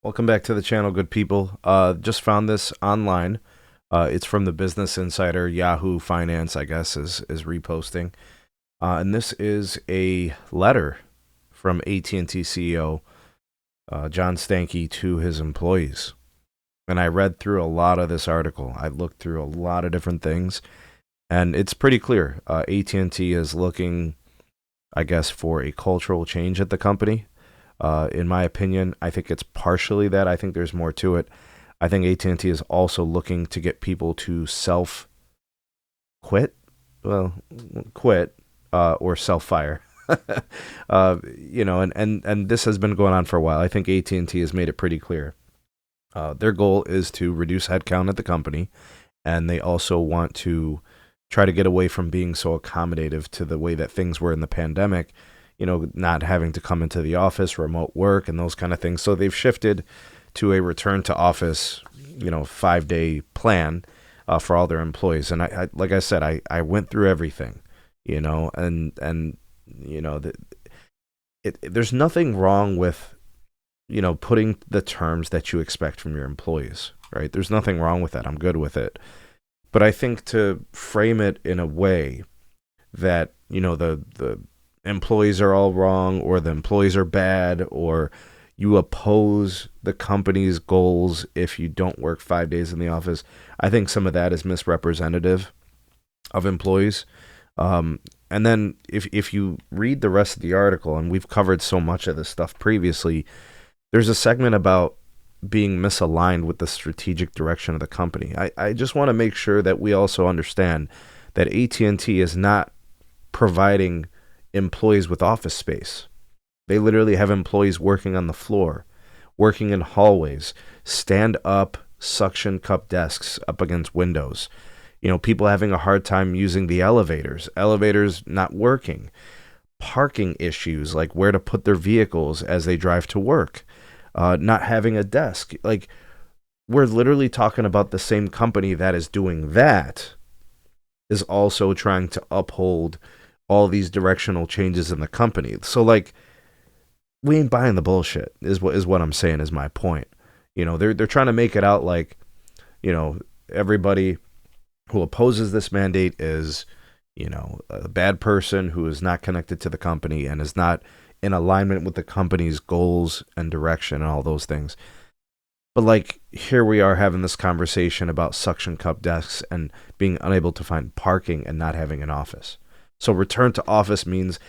Welcome back to the channel, good people. Just found this online. It's from the Business Insider. Yahoo Finance, I guess, is reposting. And this is a letter from AT&T CEO John Stankey to his employees. And I read through a lot of this article. I looked through a lot of different things, and it's pretty clear. AT&T is looking, I guess, for a cultural change at the company. In my opinion, I think it's partially that. I think there's more to it. I think AT&T is also looking to get people to quit or self-fire. And this has been going on for a while. I think AT&T has made it pretty clear. Their goal is to reduce headcount at the company, and they also want to try to get away from being so accommodative to the way that things were in the pandemic. Not having to come into the office, remote work, and those kind of things. So they've shifted to a return to office, 5-day plan for all their employees. And I like I said, I went through everything, there's nothing wrong with, putting the terms that you expect from your employees, right? There's nothing wrong with that. I'm good with it. But I think to frame it in a way that, the employees are all wrong, or the employees are bad, or you oppose the company's goals if you don't work 5 days in the office. I think some of that is misrepresentative of employees. And then if you read the rest of the article, and we've covered so much of this stuff previously, there's a segment about being misaligned with the strategic direction of the company. I just want to make sure that we also understand that AT&T is not providing employees with office space. They literally have employees working on the floor, working in hallways, stand-up suction cup desks up against windows. People having a hard time using the elevators not working, parking issues, like where to put their vehicles as they drive to work, not having a desk. Like, we're literally talking about the same company that is doing that is also trying to uphold all these directional changes in the company. So, we ain't buying the bullshit is what I'm saying is my point. They're trying to make it out like, everybody who opposes this mandate is, a bad person who is not connected to the company and is not in alignment with the company's goals and direction and all those things. But here we are having this conversation about suction cup desks and being unable to find parking and not having an office. So return to office means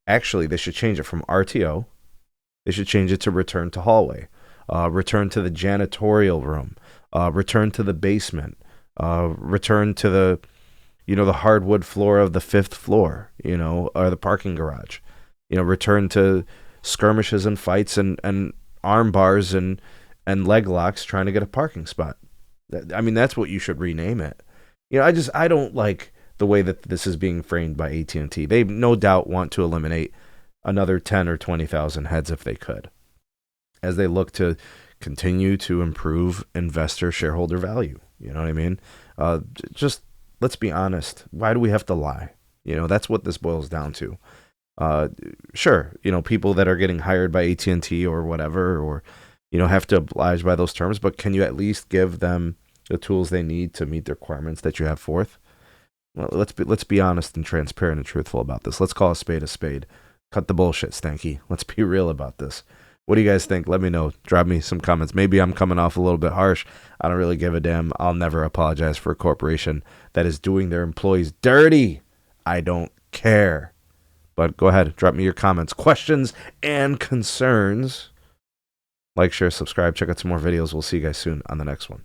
actually they should change it from RTO. They should change it to return to hallway, return to the janitorial room, return to the basement, return to the hardwood floor of the 5th floor, or the parking garage, return to skirmishes and fights and arm bars and leg locks trying to get a parking spot. That's what you should rename it. I don't like the way that this is being framed by AT&T. They no doubt want to eliminate another 10 or 20,000 heads if they could, as they look to continue to improve investor shareholder value. You know what I mean? Just let's be honest. Why do we have to lie? That's what this boils down to. Sure, people that are getting hired by AT&T or whatever, or, have to oblige by those terms, but can you at least give them the tools they need to meet the requirements that you have forth? Well, let's be honest and transparent and truthful about this. Let's call a spade a spade. Cut the bullshit, Stanky. Let's be real about this. What do you guys think? Let me know. Drop me some comments. Maybe I'm coming off a little bit harsh. I don't really give a damn. I'll never apologize for a corporation that is doing their employees dirty. I don't care. But go ahead. Drop me your comments, questions, and concerns. Like, share, subscribe. Check out some more videos. We'll see you guys soon on the next one.